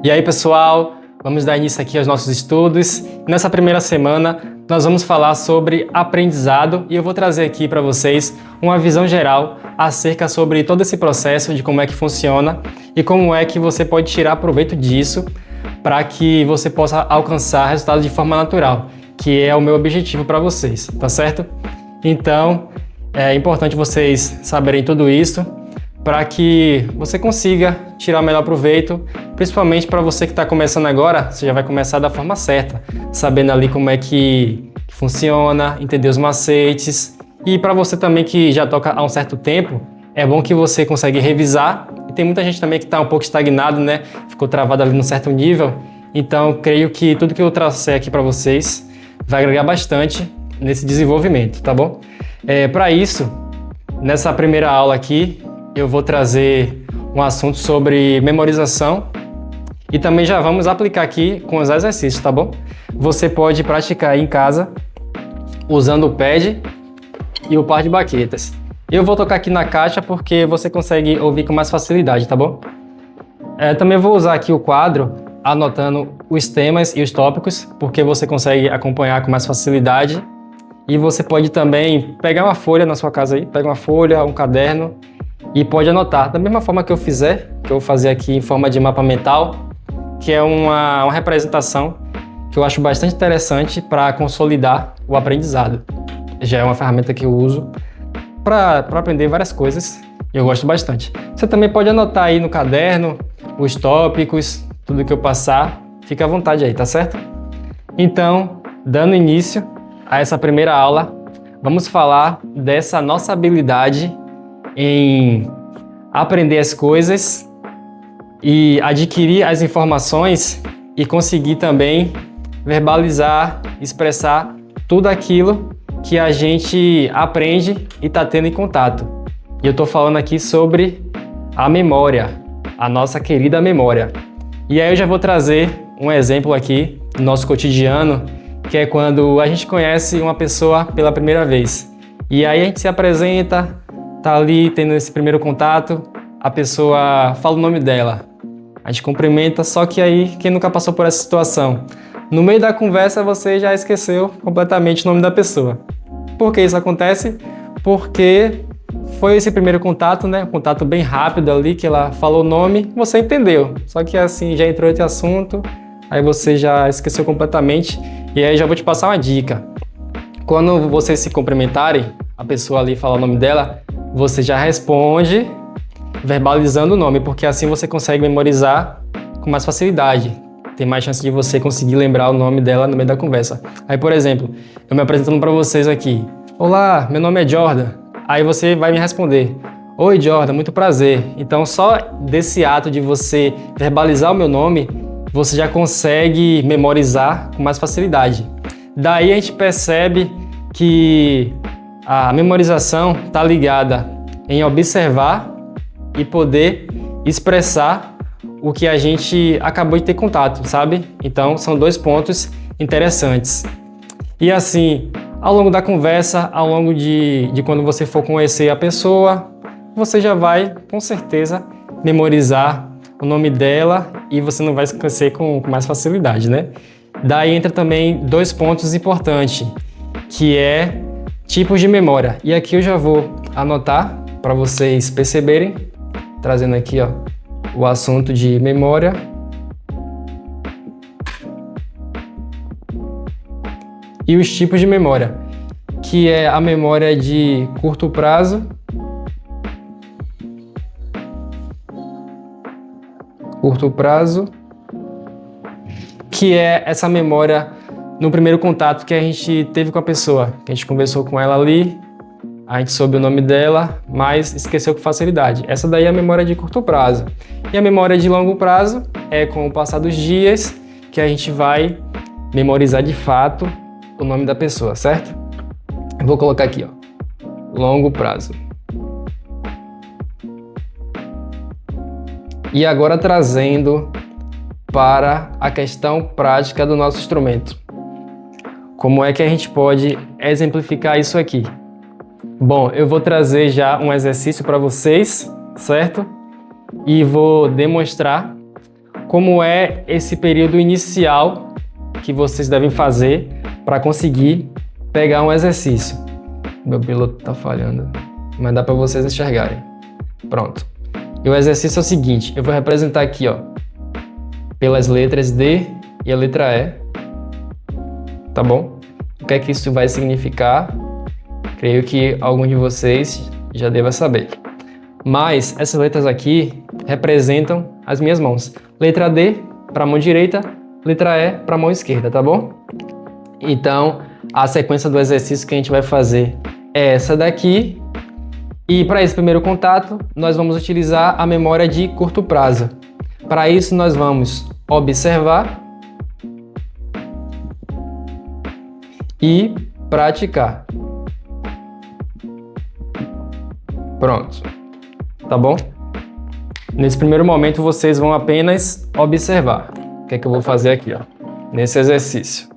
E aí, pessoal, vamos dar início aqui aos nossos estudos. Nessa primeira semana, nós vamos falar sobre aprendizado e eu vou trazer aqui para vocês uma visão geral acerca sobre todo esse processo, de como é que funciona e como é que você pode tirar proveito disso para que você possa alcançar resultados de forma natural, que é o meu objetivo para vocês, tá certo? Então, é importante vocês saberem tudo isso para que você consiga tirar o melhor proveito, principalmente para você que está começando agora, você já vai começar da forma certa, sabendo ali como é que funciona, entender os macetes. E para você também que já toca há um certo tempo, é bom que você consegue revisar. E tem muita gente também que está um pouco estagnado, né? Ficou travado ali num certo nível. Então, creio que tudo que eu trouxer aqui para vocês vai agregar bastante nesse desenvolvimento, tá bom? Para isso, nessa primeira aula aqui, eu vou trazer um assunto sobre memorização e também já vamos aplicar aqui com os exercícios, tá bom? Você pode praticar aí em casa usando o pad e o par de baquetas. Eu vou tocar aqui na caixa porque você consegue ouvir com mais facilidade, tá bom? Também vou usar aqui o quadro anotando os temas e os tópicos, porque você consegue acompanhar com mais facilidade. E você pode também pegar uma folha na sua casa aí, pega uma folha, um caderno e pode anotar. Da mesma forma que eu fizer, que eu vou fazer aqui em forma de mapa mental, que é uma representação que eu acho bastante interessante para consolidar o aprendizado. Já é uma ferramenta que eu uso para aprender várias coisas e eu gosto bastante. Você também pode anotar aí no caderno os tópicos, tudo que eu passar, fica à vontade aí, tá certo? Então, dando início a essa primeira aula, vamos falar dessa nossa habilidade em aprender as coisas e adquirir as informações e conseguir também verbalizar, expressar tudo aquilo que a gente aprende e está tendo em contato. E eu estou falando aqui sobre a memória, a nossa querida memória. E aí eu já vou trazer um exemplo aqui do nosso cotidiano, que é quando a gente conhece uma pessoa pela primeira vez. E aí a gente se apresenta, tá ali tendo esse primeiro contato, a pessoa fala o nome dela, a gente cumprimenta, só que aí quem nunca passou por essa situação? No meio da conversa você já esqueceu completamente o nome da pessoa. Por que isso acontece? Porque foi esse primeiro contato, né? Um contato bem rápido ali, que ela falou o nome, você entendeu. Só que assim, já entrou esse assunto, aí você já esqueceu completamente. E aí já vou te passar uma dica. Quando vocês se cumprimentarem, a pessoa ali fala o nome dela, você já responde verbalizando o nome, porque assim você consegue memorizar com mais facilidade. Tem mais chance de você conseguir lembrar o nome dela no meio da conversa. Aí, por exemplo, eu me apresentando para vocês aqui. Olá, meu nome é Jordan. Aí você vai me responder. Oi, Jordan, muito prazer. Então, só desse ato de você verbalizar o meu nome, você já consegue memorizar com mais facilidade. Daí a gente percebe que a memorização está ligada em observar e poder expressar o que a gente acabou de ter contato, sabe? Então, são dois pontos interessantes. E assim, ao longo da conversa, ao longo de quando você for conhecer a pessoa, você já vai, com certeza, memorizar o nome dela e você não vai esquecer com mais facilidade, né? Daí entra também dois pontos importantes, que é tipos de memória. E aqui eu já vou anotar para vocês perceberem, trazendo aqui, ó, o assunto de memória. E os tipos de memória, que é a memória de curto prazo, que é essa memória no primeiro contato que a gente teve com a pessoa, que a gente conversou com ela ali, a gente soube o nome dela, mas esqueceu com facilidade. Essa daí é a memória de curto prazo. E a memória de longo prazo é com o passar dos dias que a gente vai memorizar de fato o nome da pessoa, certo? Eu vou colocar aqui, ó, longo prazo. E agora trazendo para a questão prática do nosso instrumento. Como é que a gente pode exemplificar isso aqui? Bom, eu vou trazer já um exercício para vocês, certo? E vou demonstrar como é esse período inicial que vocês devem fazer para conseguir pegar um exercício. Meu piloto está falhando, mas dá para vocês enxergarem. Pronto. E o exercício é o seguinte, eu vou representar aqui, ó, pelas letras D e a letra E, tá bom? O que é que isso vai significar? Creio que algum de vocês já deva saber. Mas essas letras aqui representam as minhas mãos. Letra D para a mão direita, letra E para a mão esquerda, tá bom? Então, a sequência do exercício que a gente vai fazer é essa daqui. E para esse primeiro contato, nós vamos utilizar a memória de curto prazo. Para isso, nós vamos observar e praticar. Pronto. Tá bom? Nesse primeiro momento, vocês vão apenas observar. O que é que eu vou fazer aqui, ó, nesse exercício.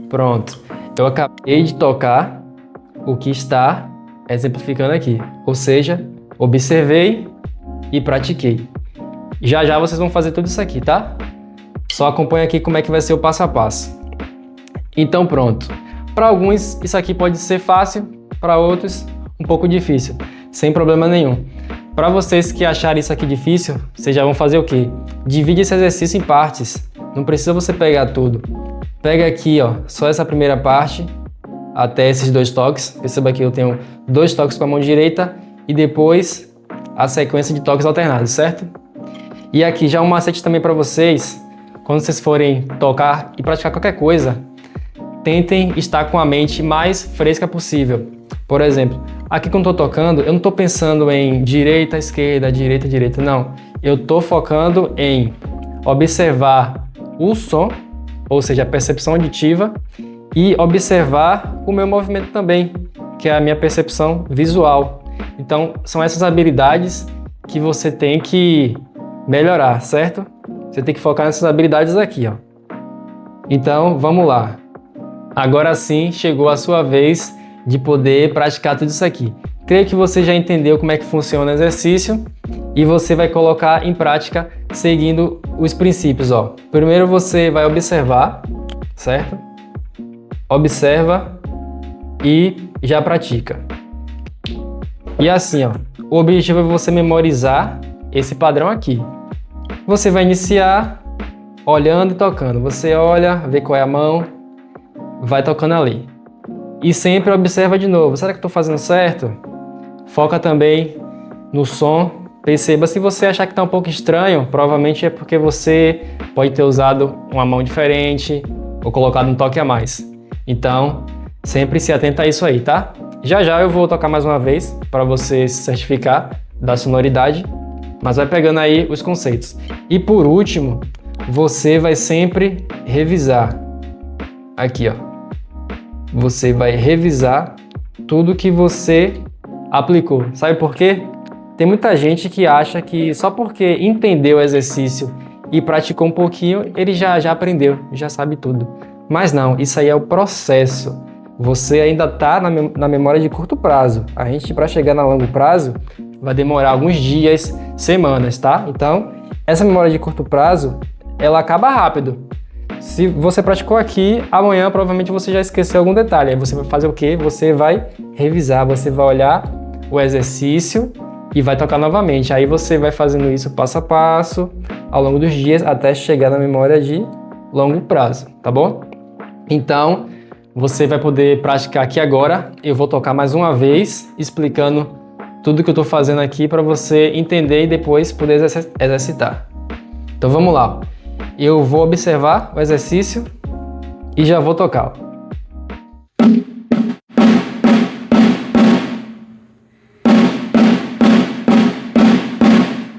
Pronto. Eu acabei de tocar o que está exemplificando aqui. Ou seja, observei e pratiquei. Já já vocês vão fazer tudo isso aqui, tá? Só acompanha aqui como é que vai ser o passo a passo. Então pronto. Para alguns isso aqui pode ser fácil, para outros um pouco difícil, sem problema nenhum. Para vocês que acharem isso aqui difícil, vocês já vão fazer o quê? Divide esse exercício em partes. Não precisa você pegar tudo. Pega aqui, ó, só essa primeira parte, até esses 2 toques. Perceba que eu tenho 2 toques com a mão direita e depois a sequência de toques alternados, certo? E aqui já um macete também para vocês, quando vocês forem tocar e praticar qualquer coisa, tentem estar com a mente mais fresca possível. Por exemplo, aqui quando eu tô tocando, eu não tô pensando em direita, esquerda, direita, não. Eu tô focando em observar o som, ou seja, a percepção auditiva, e observar o meu movimento também, que é a minha percepção visual. Então, são essas habilidades que você tem que melhorar, certo? Você tem que focar nessas habilidades aqui, ó. Então, vamos lá. Agora sim, chegou a sua vez de poder praticar tudo isso aqui. Creio que você já entendeu como é que funciona o exercício e você vai colocar em prática seguindo os princípios, ó. Primeiro você vai observar, certo? Observa e já pratica. E assim, ó, o objetivo é você memorizar esse padrão aqui. Você vai iniciar olhando e tocando. Você olha, vê qual é a mão, vai tocando ali. E sempre observa de novo. Será que eu estou fazendo certo? Foca também no som. Perceba, se você achar que está um pouco estranho, provavelmente é porque você pode ter usado uma mão diferente ou colocado um toque a mais. Então, sempre se atenta a isso aí, tá? Já já eu vou tocar mais uma vez para você se certificar da sonoridade, mas vai pegando aí os conceitos. E por último, você vai sempre revisar. Aqui, ó. Você vai revisar tudo que você aplicou. Sabe por quê? Tem muita gente que acha que só porque entendeu o exercício e praticou um pouquinho, ele já aprendeu, já sabe tudo. Mas não, isso aí é o processo. Você ainda está na memória de curto prazo. A gente, para chegar na longo prazo, vai demorar alguns dias, semanas, tá? Então, essa memória de curto prazo, ela acaba rápido. Se você praticou aqui, amanhã provavelmente você já esqueceu algum detalhe. Aí você vai fazer o quê? Você vai revisar, você vai olhar o exercício e vai tocar novamente. Aí você vai fazendo isso passo a passo, ao longo dos dias, até chegar na memória de longo prazo, tá bom? Então, você vai poder praticar aqui agora. Eu vou tocar mais uma vez, explicando tudo que eu estou fazendo aqui para você entender e depois poder exercitar. Então vamos lá. Eu vou observar o exercício e já vou tocar.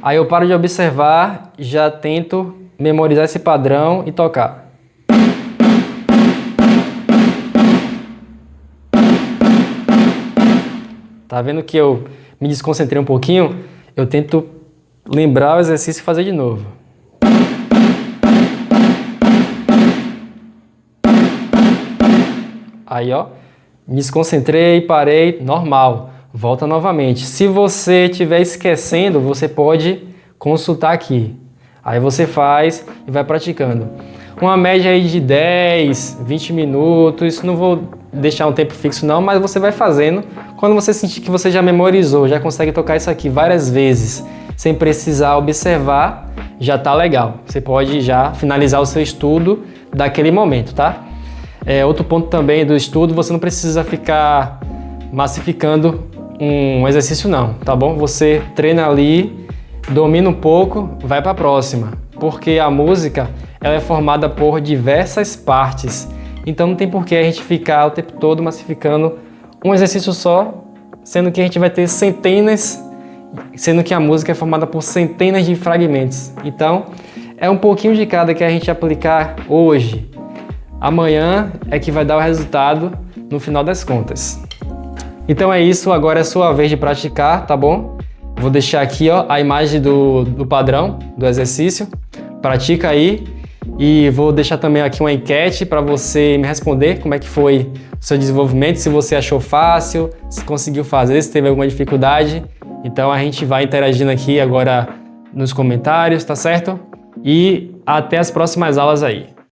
Aí eu paro de observar, já tento memorizar esse padrão e tocar. Tá vendo que eu me desconcentrei um pouquinho? Eu tento lembrar o exercício e fazer de novo. Aí, ó, me desconcentrei, parei, normal. Volta novamente. Se você estiver esquecendo, você pode consultar aqui. Aí você faz e vai praticando. Uma média aí de 10, 20 minutos. Não vou deixar um tempo fixo não, mas você vai fazendo. Quando você sentir que você já memorizou, já consegue tocar isso aqui várias vezes, sem precisar observar, já tá legal. Você pode já finalizar o seu estudo daquele momento, tá? Outro ponto também do estudo, você não precisa ficar massificando um exercício não, tá bom? Você treina ali, domina um pouco, vai para a próxima, porque a música ela é formada por diversas partes, então não tem por que a gente ficar o tempo todo massificando um exercício só, sendo que a gente vai ter centenas, sendo que a música é formada por centenas de fragmentos. Então, é um pouquinho de cada que a gente aplicar hoje. Amanhã é que vai dar o resultado no final das contas. Então é isso, agora é sua vez de praticar, tá bom? Vou deixar aqui, ó, a imagem do padrão do exercício. Pratica aí e vou deixar também aqui uma enquete para você me responder como é que foi o seu desenvolvimento, se você achou fácil, se conseguiu fazer, se teve alguma dificuldade. Então a gente vai interagindo aqui agora nos comentários, tá certo? E até as próximas aulas aí.